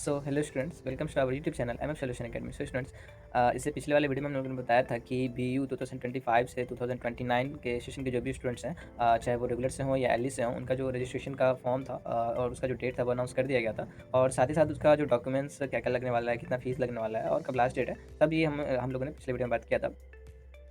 So hello students, welcome to our YouTube channel MF solution academy. So students, इससे पिछले वाले video में हम लोगों ने बताया था कि बीयू 2025 से 2029 के सेशन के जो भी स्टूडेंट्स हैं, चाहे वो रेगुलर से हों या एलई से हों, उनका जो रजिस्ट्रेशन का फॉर्म था और उसका जो डेट था वो अनाउंस कर दिया गया था। और साथ ही साथ उसका जो डॉक्यूमेंट्स क्या क्या लगने वाला है, कितना फीस लगने वाला है और कब लास्ट डेट है, सब ये हम लोगों ने पिछले वीडियो में बात किया था।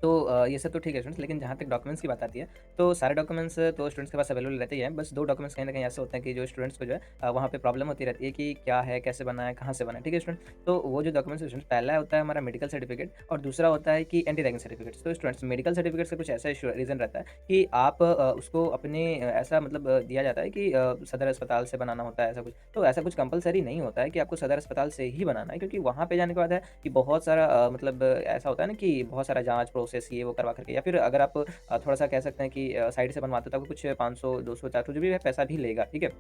तो ये सब तो ठीक है स्टूडेंट्स, लेकिन जहाँ तक डॉक्यूमेंट्स की बात आती है, तो सारे डॉक्यूमेंट्स तो स्टूडेंट्स के पास अवेलेबल रहते ही हैं। बस 2 डॉक्यूमेंट्स कहीं न कहीं ऐसे होते हैं कि जो स्टूडेंट्स को जो है वहाँ पे प्रॉब्लम होती रहती है कि क्या है, कैसे बना है, कहाँ से बना है, ठीक है स्टूडेंट? तो वो जो डॉक्यूमेंट्स स्टूडेंट्स, पहला होता है हमारा मेडिकल सर्टिफिकेट और दूसरा होता है कि एंटी रैगिंग सर्टिफिकेट्स। तो स्टूडेंट्स, मेडिकल सर्टिफिकेट्स का कुछ ऐसा इशू रीज़न रहता है कि आप उसको अपने ऐसा मतलब दिया जाता है कि सदर अस्पताल से बनाना होता है ऐसा कुछ। तो ऐसा कुछ कंपल्सरी नहीं होता है कि आपको सदर अस्पताल से ही बनाना है, क्योंकि वहाँ पे जाने के बाद है कि बहुत सारा मतलब ऐसा होता है ना कि बहुत सारा जाँच प्रोसेस ये वो करवा कर के, या फिर अगर आप थोड़ा-सा कह सकते हैं कि साइड से बनवाते हो तो आपको कुछ 500, 200, 400 जो भी है पैसा भी लेगा, ठीक है?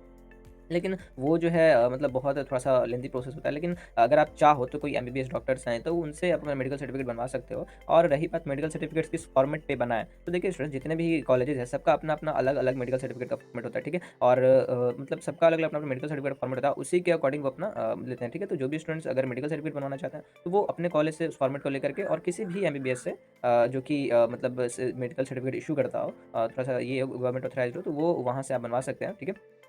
लेकिन वो जो है मतलब बहुत थोड़ा-सा लेंथी प्रोसेस होता है। लेकिन अगर आप चाहो तो कोई एमबीबीएस डॉक्टर्स हैं, तो उनसे अपना मेडिकल सर्टिफिकेट बनवा सकते हो। और रही बात मेडिकल सर्टिफिकेट्स किस फॉर्मेट पे बनाएँ, तो देखिए स्टूडेंट्स, जितने भी कॉलेजेस हैं, सबका अपना-अपना अलग-अलग मेडिकल सर्टिफिकेट का फॉर्मेट होता है, ठीक है? और मतलब सबका अलग-अलग अपना-अपना मेडिकल सर्टिफिकेट फॉर्मेट होता है, उसी के अकॉर्डिंग वो अपना लेते हैं, ठीक है? तो जो भी स्टूडेंट्स अगर मेडिकल सर्टिफिकेट बनवाना चाहते हैं, तो वो अपने कॉलेज से उस फॉर्मेट को लेकर के और किसी भी एमबीबीएस से जो कि मतलब स मेडिकल सर्टिफिकेट इश्यू करता हो, थोड़ा-सा ये गवर्नमेंट ऑथराइज़्ड हो, तो वो वहाँ से आप बनवा सकते हैं, ठीक है?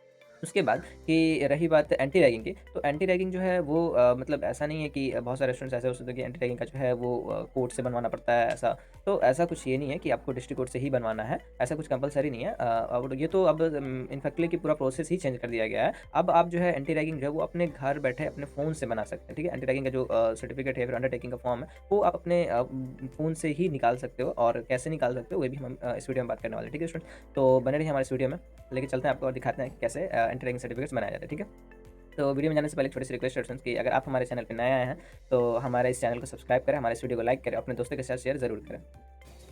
उसके बाद कि रही बात एंटी रैगिंग की, तो एंटी रैगिंग जो है वो मतलब ऐसा नहीं है कि बहुत सारे रेस्टोरेंट्स ऐसे होते हैं कि एंटी रैगिंग का जो है वो कोर्ट से बनवाना पड़ता है ऐसा। तो ऐसा कुछ ये नहीं है कि आपको डिस्ट्रिक्ट कोर्ट से ही बनवाना है, ऐसा कुछ कंपल्सरी नहीं है। और ये तो अब इनफैक्टली कि पूरा प्रोसेस ही चेंज कर दिया गया है। अब आप जो है एंटी रैगिंग जो है वो अपने घर बैठे अपने फ़ोन से बना सकते हैं, ठीक है? एंटी रैगिंग का जो सर्टिफिकेट है, फिर अंडरटेकिंग का फॉर्म है, वो आप अपने फ़ोन से ही निकाल सकते हो। और कैसे निकाल सकते हो, वो भी हम इस वीडियो में बात करने वाले हैं, ठीक है स्टूडेंट? तो बने रहिए हमारे इस वीडियो में। लेके चलते हैं आपको और दिखाते हैं कि कैसे एंटी रैगिंग सर्टिफिकेट्स बनाए जाते हैं, ठीक है? तो वीडियो में जाने से पहले एक छोटी-सी रिक्वेस्ट है स्टूडेंट्स कि अगर आप हमारे चैनल पे नए आए हैं, तो हमारे इस चैनल को सब्सक्राइब करें, हमारे इस वीडियो को लाइक करें, अपने दोस्तों के साथ शेयर ज़रूर करें।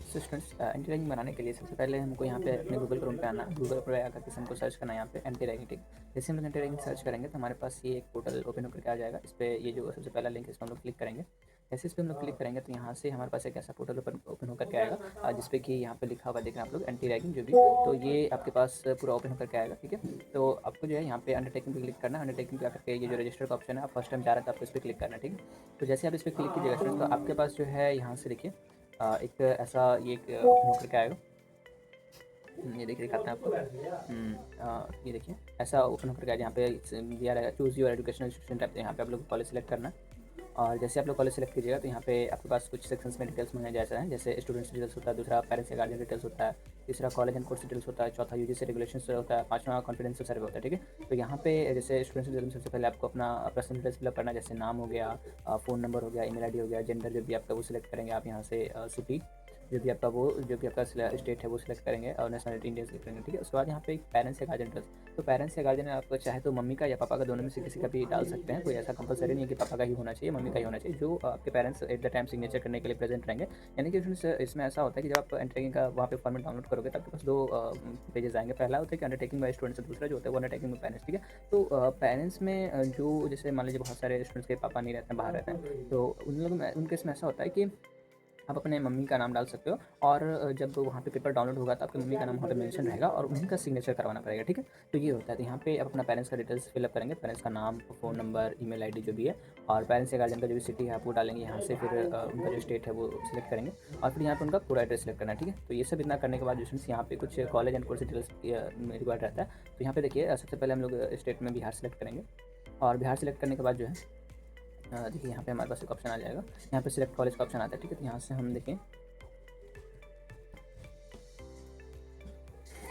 सो स्टूडेंट्स, एंटी रैगिंग बनाने के लिए सबसे पहले हमको यहाँ पे अपने गूगल क्रोम पे आना है। गूगल पे आकर के हमको सर्च करना है यहाँ पे एंटी रैगिंग, ठीक। जैसे हम लोग एंटी रैगिंग सर्च करेंगे तो हमारे पास ये एक पोर्टल ओपन होकर के आ जाएगा। इस पे ये जो सबसे पहला लिंक है, इस पे हम लोग क्लिक करेंगे। जैसे इस पे हम लोग क्लिक करेंगे तो यहाँ से हमारे पास एक ऐसा पोर्टल ओपन ओपन होकर के आएगा, जिसपे कि यहाँ पे लिखा हुआ देख रहे हैं आप लोग, एंटी रैगिंग जो भी। तो ये आपके पास पूरा ओपन होकर के आएगा, ठीक है। तो आपको जो है यहाँ पे अंडरटेकिंग पे क्लिक करना है। अंडरटेकिंग पे आकर के ये जो रजिस्टर का ऑप्शन है, आप फर्स्ट टाइम जा रहे हैं तो आपको इस पर क्लिक करना है, ठीक है। तो जैसे आप इस पर क्लिक कीजिएगा स्टूडेंट्स, तो आपके पास जो है यहाँ से देखिए एक ऐसा ये एक ओपन होकर के आएगा। ये देखिए दिखाते हैं आपको। ये देखिए ऐसा ओपन होकर के यहाँ पे दिया रहेगा choose your educational institution type. यहाँ पे आप लोग कॉलेज सेलेक्ट करना है। और जैसे आप लोग कॉलेज सेलेक्ट कीजिएगा तो यहाँ पे आपके पास कुछ सेक्शंस में डिटेल्स मांगे जैसा है, जैसे स्टूडेंट्स डिटेल्स होता है, दूसरा पेरेंट्स या गार्जियन डिटेल्स होता है, तीसरा कॉलेज एंड कोर्स डिटेल्स होता है, चौथा यूजीसी रेगुलेशंस होता है, पांचवा कॉन्फिडेंशियल सर्वे होता है, ठीक है। तो यहाँ पे जैसे स्टूडेंट्स डिटेल्स में सबसे पहले आपको अपना पर्सनल डिटेल्स फिलअप करना है, जैसे नाम हो गया, फ़ोन नंबर हो गया, ईमेल आईडी हो गया, जेंडर जो भी आपका वो सिलेक्ट करेंगे आप यहाँ से, सिटी जो भी आपका स्टेट है वो सिलेक्ट करेंगे और नेशनलिटी इंडिया सेलेक्ट करेंगे, ठीक है। उसके बाद यहाँ पे एक पेरेंट्स या गार्जियन डिटेल्स। तो पेरेंट्स या गार्जियन आप चाहे तो मम्मी का या पापा का, दोनों में से किसी का भी डाल सकते हैं। कोई ऐसा कंपलसरी नहीं है कि पापा का ही होना चाहिए, मम्मी का ही होना चाहिए, जो आपके parents at the time signature करने के लिए प्रेजेंट रहेंगे। यानी कि इसमें ऐसा होता है कि जब आप अंडरटेकिंग का वहाँ पे फॉर्मेट डाउनलोड करोगे तो आपके पास दो पेजेस आएंगे। पहला होता है कि अंडरटेकिंग बाय स्टूडेंट्स, दूसरा जो होता है वो अंडरटेकिंग बाय पेरेंट्स, ठीक है। तो पेरेंट्स में जो जैसे मान लीजिए बहुत सारे स्टूडेंट्स के पापा नहीं रहते हैं, बाहर रहते हैं, तो उन लोग में उनके इसमें ऐसा होता है कि आप अपने मम्मी का नाम डाल सकते हो। और जब वहाँ पे पेपर डाउनलोड होगा तो आपकी मम्मी का नाम वहाँ पे मेंशन रहेगा और उन्हीं का सिग्नेचर करवाना पड़ेगा, ठीक है। तो ये होता है, तो यहाँ पे आप अपना पेरेंट्स का डिटेल्स फिलअप करेंगे, पेरेंट्स का नाम, फ़ोन नंबर, ईमेल आईडी जो भी है, और पेरेंट्स या गार्जियन का जो भी सिटी है आप वो डालेंगे यहाँ से। फिर उनका जो स्टेट है वो सिलेक्ट करेंगे और फिर यहाँ पे उनका पूरा एड्रेस सेलेक्ट करना है, ठीक है। तो ये सब इतना करने के बाद जो यहाँ पे कुछ college and course details required रहता है। तो यहाँ पे देखिए सबसे पहले हम लोग स्टेट में बिहार सेलेक्ट करेंगे। और बिहार सेलेक्ट करने के बाद जो है देखिए यहाँ पे हमारे पास एक ऑप्शन आ जाएगा, यहाँ पे सिलेक्ट कॉलेज का ऑप्शन आता है, ठीक है। तो यहाँ से हम देखें,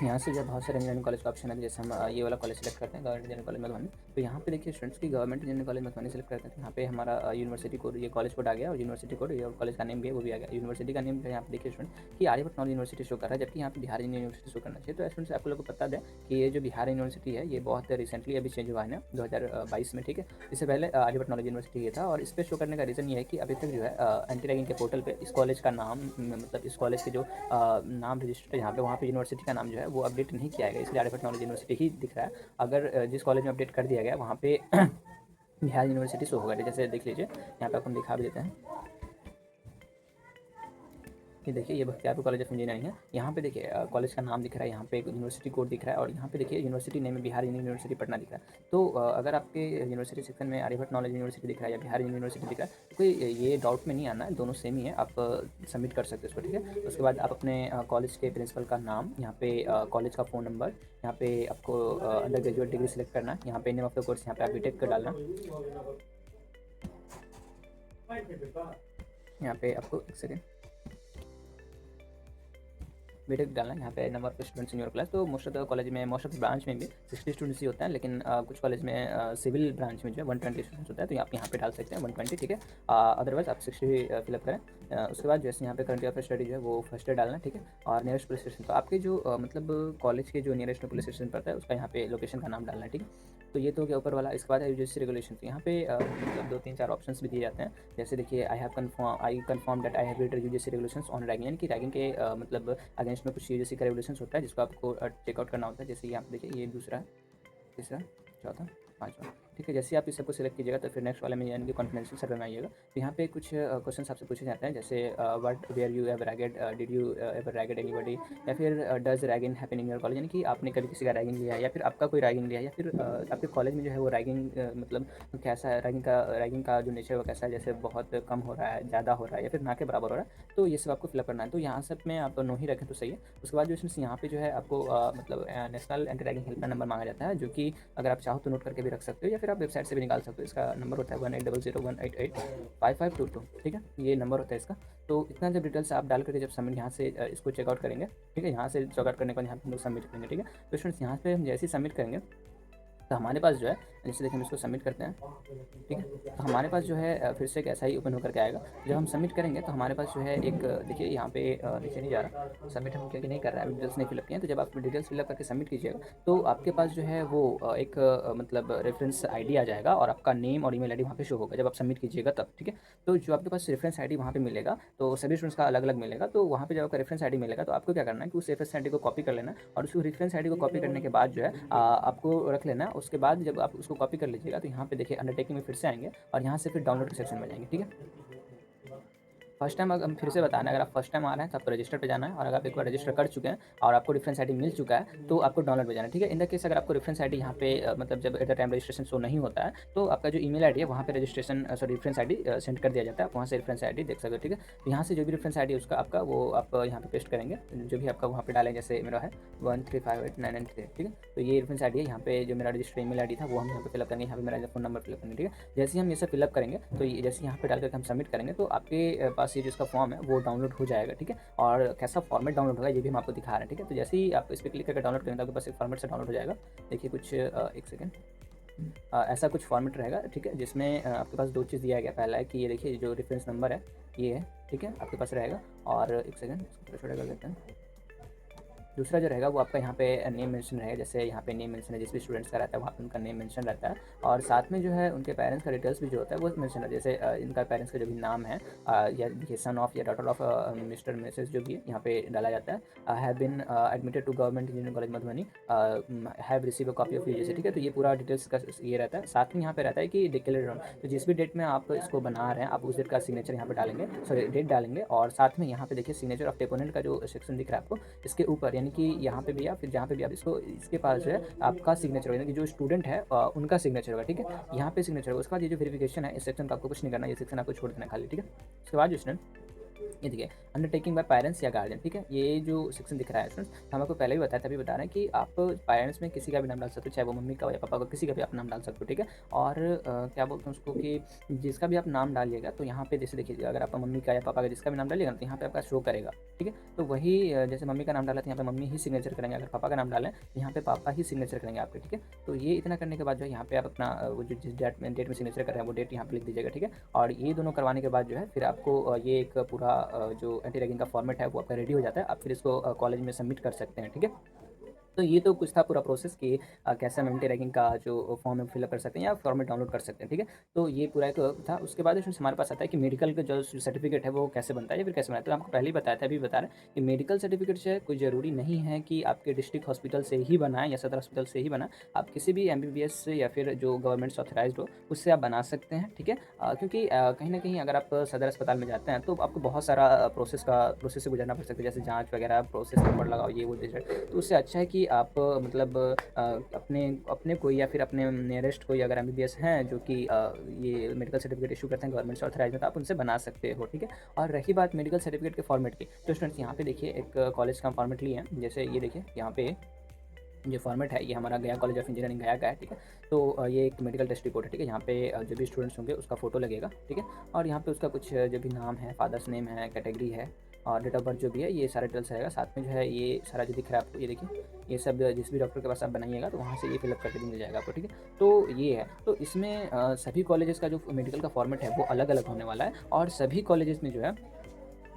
यहाँ से जो बहुत सारे इंजीनियरिंग कॉलेज का ऑप्शन है, जैसे हम ये वाला कॉलेज सेलेक्ट करते हैं, गवर्नमेंट इंजीनियरिंग कॉलेज मधुबनी। तो यहाँ पे देखिए स्टूडेंट्स की government engineering college Madhubani select करते हैं, तो यहाँ पे हमारा यूनिवर्सिटी कोड, ये कॉलेज कोड आ गया, और यूनिवर्सिटी कोड, ये कॉलेज का नेम भी है वो भी आ गया। यूनिवर्सिटी का नेम जो है यहाँ पे देखिए स्टूडेंट कि आर्यभट्ट नॉलेज यूनिवर्सिटी शो कर रहा है, जबकि यहाँ पे बिहार यूनिवर्सिटी शो करना चाहिए। तो स्टूडेंट्स आपको लोगों को बता दें कि ये जो बिहार यूनिवर्सिटी है ये बहुत रिसेंटली अभी चेंज हुआ है ना 2022 में, ठीक है। इससे पहले आर्यभट्ट नॉलेज यूनिवर्सिटी ये था। और इस पर शो करने का रीज़न ये है कि अभी तक जो है एंटी रैगिंग के पोर्टल पे इस कॉलेज का नाम, मतलब इस कॉलेज के जो नाम रजिस्टर्ड है यहाँ पे, वहाँ पे यूनिवर्सिटी का नाम जो है वो अपडेट नहीं किया गया, इसलिए आर्यभट्ट नॉलेज यूनिवर्सिटी ही दिख रहा है। अगर जिस कॉलेज में अपडेट कर दिया गया वहाँ पे बिहार यूनिवर्सिटी शो होगा, जैसे देख लीजिए यहाँ पे अपन दिखा भी देते हैं। ये देखिए, ये बख्तियारपुर कॉलेज ऑफ इंजीनियरिंग है। यहाँ पे देखिए कॉलेज का नाम दिख रहा है, यहाँ पे एक यूनिवर्सिटी कोड दिख रहा है और यहाँ पे देखिए यूनिवर्सिटी नेम है बिहार यूनिवर्सिटी पटना दिख रहा है। तो अगर आपके यूनिवर्सिटी सेक्शन में आर्यभट्ट नॉलेज यूनिवर्सिटी दिख रहा है या बिहार यूनिवर्सिटी दिख रहा है, तो कोई ये डाउट में नहीं आना है, दोनों सेम ही है। आप सबमिट कर सकते हो इसको, ठीक है। उसके बाद आप अपने कॉलेज के प्रिंसिपल का नाम, यहाँ पे कॉलेज का फ़ोन नंबर, यहाँ पे आपको अंडर ग्रेजुएट डिग्री सेलेक्ट करना है, यहाँ पे नेम ऑफ द कोर्स यहाँ पे आप बीटेक का डालना, यहाँ पे आपको एक सेकेंड बीटेक डालना है, यहाँ पे number of students in your class. तो मोस्ट ऑफ द कॉलेज में, मोस्ट ऑफ द ब्रांच में भी 60 स्टूडेंट्स ही होता है, लेकिन कुछ कॉलेज में सिविल ब्रांच में जो है 120 स्टूडेंट्स होता है, तो आप यहाँ पे डाल सकते हैं 120, ठीक है। अदरवाइज आप 60 फिलअप करें। उसके बाद जैसे यहाँ पे करंट अफेयर स्टडी जो है वो फर्स्ट डे डालना है, ठीक है। और नियरेस्ट पुलिस स्टेशन, तो आपके जो मतलब कॉलेज के जो नियरेस्ट पुलिस स्टेशन पड़ता है उसका यहाँ पे लोकेशन का नाम डालना है, ठीक है। तो ये तो हो गया ऊपर वाला। इसके बाद है यूजीसी रेगुलेशन, तो यहाँ पे मतलब 2-3-4 ऑप्शंस भी दिए जाते हैं। जैसे देखिए, I confirm that I have read UGC regulations on ragging, यानी कि रैगिंग के मतलब अगेंस्ट में कुछ यूजीसी का रेगुलेशंस होता है जिसको आपको चेकआउट करना होता है। जैसे यहाँ पे देखिए, ये दूसरा, तीसरा, चौथा, पाँचवा, ठीक है। जैसे आप इस सबको सिलेक्ट कीजिएगा तो फिर नेक्स्ट वाले में यानी कि कॉन्फिडेंशियल सर्वे में आइएगा। तो यहाँ पे कुछ क्वेश्चन आपसे पूछे जाते हैं, जैसे what were you ever ragged, did you ever ragged anybody, या फिर does ragging happen in your college, यानी कि आपने कभी किसी का रैगिंग लिया है या फिर आपका कोई रैगिंग लिया है, या फिर आपके कॉलेज में जो है वो रैगिंग मतलब कैसा है, रैगिंग का जो नेचर वो कैसा है, जैसे बहुत कम हो रहा है, ज़्यादा हो रहा है, या फिर ना के बराबर हो रहा है। तो ये सब आपको फिलअप करना है। तो यहाँ सब में आप नो ही रखें तो सही है। उसके बाद जो इसमें यहाँ पे जो है आपको मतलब national anti ragging helpline number मांगा जाता है, जो कि अगर आप चाहो तो नोट करके भी रख सकते हो या फिर आप वेबसाइट से भी निकाल सकते हो। इसका नंबर होता है 1800188552, ठीक है, ये नंबर होता है इसका। तो इतना जब डिटेल्स आप डाल करके जब सबमिट यहाँ से इसको चेकआउट करेंगे, ठीक है, यहाँ से चेकआउट करने के बाद यहाँ पे हम लोग सबमिट करेंगे, ठीक है। तो स्टूडेंट्स यहाँ पे हम जैसे ही सबमिट करेंगे तो हमारे पास जो है, जैसे देखिए हम इसको सबमिट करते हैं, ठीक है। तो हमारे पास जो है फिर से एक ऐसा ही ओपन होकर के आएगा। जब हम सबमिट करेंगे तो हमारे पास जो है एक देखिए यहाँ पे नीचे नहीं जा रहा सबमिट, हम क्योंकि नहीं कर रहा है, डिटेल्स नहीं फिलअप किए हैं। तो जब आप डिटेल्स फिलअप करके सबमिट कीजिएगा तो आपके पास जो है वो एक मतलब रेफरेंस आईडी आ जाएगा और आपका नेम और ईमेल आईडी वहाँ पे शो होगा जब आप सबमिट कीजिएगा तब, ठीक है। तो जो आपके पास रेफरेंस आईडी वहाँ पे मिलेगा, तो सभी स्टूडेंट्स का अलग अलग मिलेगा। तो वहाँ पे जब आपका रेफरेंस आईडी मिलेगा तो आपको क्या करना है कि उस रेफरेंस आईडी को कॉपी कर लेना, और उस रेफरेंस आईडी को कॉपी करने के बाद जो है आपको रख लेना। उसके बाद जब आप उसको कॉपी कर लीजिएगा तो यहाँ पे देखिए अंडरटेकिंग में फिर से आएंगे और यहाँ से फिर डाउनलोड के सेक्शन में जाएंगे, ठीक है। फर्स्ट टाइम अगर हम फिर से बताना है, अगर आप फर्स्ट टाइम आ रहे हैं तो आपको रजिस्टर पे जाना है, और अगर आप एक बार रजिस्टर कर चुके हैं और आपको रेफरेंस आईडी मिल चुका है तो आपको डाउनलोड पे जाना है, ठीक है। इन द केस अगर आपको रेफरेंस आईडी यहाँ पे मतलब जब at the time registration show नहीं होता है तो आपका जो ईमेल आईडी है वहाँ पे registration sorry reference ID send कर दिया जाता है, आप वहाँ से रेफरेंस आईडी देख सकते हो, ठीक है। तो यहाँ से जो भी रेफरेंस आईडी उसका आपका वो आप यहाँ पे पेस्ट करेंगे, जो भी आपका वहाँ पे डालें, जैसे मेरा है 1358993, ठीक है। तो ये रेफरेंस आईडी है, यहाँ पे जो मेरा रजिस्टर ईमेल आईडी था वो हम यहाँ पे फिलअप करेंगे, यहाँ पे मेरा फ़ोन नंबर फिलअप करेंगे, ठीक है। जैसे हम ये सब फिलअप करेंगे तो ये जैसे यहाँ पे डाल करके हम सबमिट करेंगे तो आपके पास ये जो इसका फॉर्म है वो डाउनलोड हो जाएगा, ठीक है। और कैसा फॉर्मेट डाउनलोड होगा ये भी हम आपको दिखा रहे हैं, ठीक है। तो जैसे ही आप इस पर क्लिक करके डाउनलोड करेंगे तो आपके पास एक फॉर्मेट से डाउनलोड हो जाएगा। देखिए कुछ एक सेकेंड, ऐसा कुछ फॉर्मेट रहेगा, ठीक है, जिसमें आपके पास दो चीज़ दिया गया। पहला है कि ये देखिए जो रेफरेंस नंबर है ये है, ठीक है, आपके पास रहेगा। और एक सेकेंड इसको छोटा कर देते हैं। दूसरा जो रहेगा वो आपका यहाँ पे नेम मेंशन रहेगा, जैसे यहाँ पे नेम मेंशन है, जिस भी स्टूडेंट्स का रहता है वहाँ पे उनका नेम मेंशन रहता है, और साथ में जो है उनके पेरेंट्स का डिटेल्स भी जो होता है वो मेंशन है, जैसे इनका पेरेंट्स का जो भी नाम है या देखिए सन ऑफ या डॉटर ऑफ मिस्टर मिसेस जो भी है यहाँ पे डाला जाता है। Have been admitted to government engineering college Madhubani, have receive a copy of UGC, ठीक है। तो ये पूरा डिटेल्स का ये रहता है। साथ में यहाँ पे रहता है कि डिक्लेयर, तो जिस भी डेट में आप इसको बना रहे हैं आप उस डेट का सिग्नेचर यहाँ पे डालेंगे, सॉरी डेट डालेंगे, और साथ में यहाँ पे देखिए सिग्नेचर ऑफ डेपोनेंट का जो सेक्शन दिख रहा है आपको इसके ऊपर, यानी कि यहाँ पे भी आप फिर जहाँ पे भी आप इसको इसके पास जो है आपका सिग्नेचर होगा, कि जो स्टूडेंट है उनका सिग्नेचर होगा, ठीक है, यहाँ पे सिग्नेचर होगा। उसके बाद ये जो वेरिफिकेशन है इस सेक्शन का आपको कुछ नहीं करना, ये सेक्शन आपको छोड़ देना खाली, ठीक है। उसके बाद जो स्टूडेंट ये देखिए अंडरटेकिंग बाय पेरेंट्स या गार्जियन, ठीक है, ये जो सेक्शन दिख रहा है स्टूडेंट्स, हम आपको पहले भी बताया तभी बता रहे हैं कि आप पेरेंट्स में किसी का भी नाम डाल सकते हो, चाहे वो मम्मी का या पापा का, किसी का भी आप नाम डाल सकते हो, ठीक है। और क्या बोलते हैं उसको कि जिसका भी आप नाम डालिएगा तो यहाँ पे जैसे देखिए अगर आप मम्मी का या पापा का जिसका भी नाम डालिएगा तो यहाँ पे आपका शो करेगा, ठीक है। तो वही जैसे मम्मी का नाम डाला तो यहाँ पे मम्मी ही सिग्नेचर करेंगे, अगर पापा का नाम डालें तो यहाँ पे पापा ही सिग्नेचर करेंगे आपके, ठीक है। तो ये इतना करने के बाद जो है यहाँ पे आप अपना वो जो जिस डेट में सिग्नेचर कर रहे हैं वो डेट यहाँ पे लिख दीजिएगा, ठीक है। और ये दोनों करवाने के बाद जो है फिर आपको ये एक पूरा जो एंटी रैगिंग का फॉर्मेट है वो आपका रेडी हो जाता है, आप फिर इसको कॉलेज में सबमिट कर सकते हैं, ठीक है। तो ये तो कुछ था पूरा प्रोसेस कि कैसे हम एंटी रैगिंग का जो फॉर्म है फिलअप कर सकते हैं या फॉर्मेट डाउनलोड कर सकते हैं, ठीक है। तो ये पूरा एक था। उसके बाद इसमें हमारे पास आता है कि मेडिकल का जो सर्टिफिकेट है वो कैसे बनता है या फिर कैसे बनाया है। तो आपको पहले ही बताया था, अभी बता रहे हैं कि मेडिकल सर्टिफिकेट जो है कोई ज़रूरी नहीं है कि आपके डिस्ट्रिक्ट हॉस्पिटल से ही बना है या सदर हॉस्पिटल से ही बना। आप किसी भी एमबीबीएस से या फिर जो गवर्नमेंट से ऑथराइज्ड हो उससे आप बना सकते हैं, ठीक है। क्योंकि कहीं न कहीं अगर आप सदर अस्पताल में जाते हैं तो आपको बहुत सारा प्रोसेस से गुजरना पड़ सकता है, जैसे जाँच वगैरह, प्रोसेस नंबर लगाओ, ये वो तो उससे अच्छा है कि आप मतलब अपने अपने कोई या फिर अपने नियरेस्ट कोई अगर एमबीबीएस हैं जो कि ये मेडिकल सर्टिफिकेट इशू करते हैं गवर्नमेंट से ऑथराइज में, तो आप उनसे बना सकते हो, ठीक है। और रही बात मेडिकल सर्टिफिकेट के फॉर्मेट की, तो स्टूडेंट्स यहाँ पे देखिए एक कॉलेज का फॉर्मेट लिए हैं। जैसे ये देखिए यहाँ पे जो फॉर्मेट है ये हमारा गया कॉलेज ऑफ इंजीनियरिंग गया का है, ठीक है। तो ये एक मेडिकल टेस्ट रिपोर्ट है, ठीक है। यहाँ पे जो भी स्टूडेंट्स होंगे उसका फोटो लगेगा, ठीक है। और यहाँ पे उसका कुछ जो भी नाम है, फादर्स नेम है, कैटेगरी है और डेट ऑफ बर्थ जो भी है, ये सारा डिटेल्स रहेगा। साथ में जो है ये सारा जो दिख रहा है आपको, ये देखिए ये सब जिस भी डॉक्टर के पास आप बनाइएगा तो वहाँ से ये फिलअप करके भी मिल जाएगा आपको, ठीक है। तो ये है, तो इसमें सभी कॉलेजेस का जो मेडिकल का फॉर्मेट है वो अलग अलग होने वाला है और सभी कॉलेजेस में जो है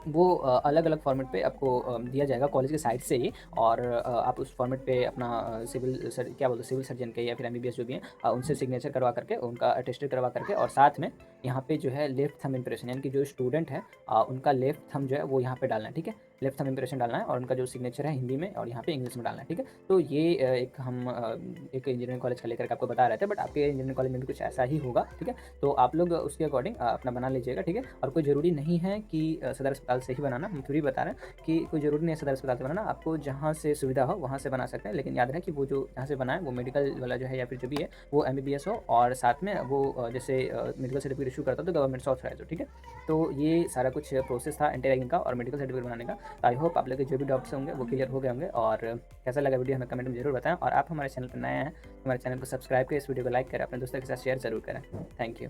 वो अलग-अलग फ़ॉर्मेट पे आपको दिया जाएगा कॉलेज के साइड से ही। और आप उस फ़ॉर्मेट पे अपना क्या बोलते हैं सिविल सर्जन के या फिर एमबीबीएस जो भी हैं उनसे सिग्नेचर करवा करके उनका अटेस्टेड करवा करके और साथ में यहाँ पे जो है लेफ्ट थंब इम्प्रेशन यानी कि जो स्टूडेंट है उनका लेफ्ट थंब जो है वो यहाँ पे डालना है, ठीक है। लेफ्ट थंब इम्प्रेशन डालना है और उनका जो सिग्नेचर है हिंदी में और यहाँ पे इंग्लिश में डालना है, ठीक है। तो ये एक हम एक इंजीनियरिंग कॉलेज का लेकर के आपको बता रहे थे, बट आपके इंजीनियरिंग कॉलेज में भी कुछ ऐसा ही होगा, ठीक है। तो आप लोग उसके अकॉर्डिंग अपना बना लीजिएगा, ठीक है। और कोई ज़रूरी नहीं है कि सदर अस्पताल से ही बनाना। हम फिर भी बता रहे हैं कि कोई ज़रूरी नहीं है सदर अस्पताल से बनाना, आपको जहाँ से सुविधा हो वहाँ से बना सकते हैं। लेकिन याद रहे कि वो जो जहाँ से बनाए वो मेडिकल वाला जो है या फिर जो भी है वो एमबीबीएस हो और साथ में वो जैसे मेडिकल सर्टिफिकेट इशू करता हो तो गवर्नमेंट से ऑथराइज हो, ठीक है। तो ये सारा कुछ प्रोसेस था एंटी रैगिंग का और मेडिकल सर्टिफिकेट बनाने का। तो आई होप आप लोग के जो भी डाउट्स होंगे वो क्लियर हो गए होंगे। और कैसा लगा वीडियो हमें कमेंट में ज़रूर बताएं। और आप हमारे चैनल पर नए हैं, हमारे चैनल को सब्सक्राइब करें, इस वीडियो को लाइक करें, अपने दोस्तों के साथ शेयर ज़रूर करें। Thank you.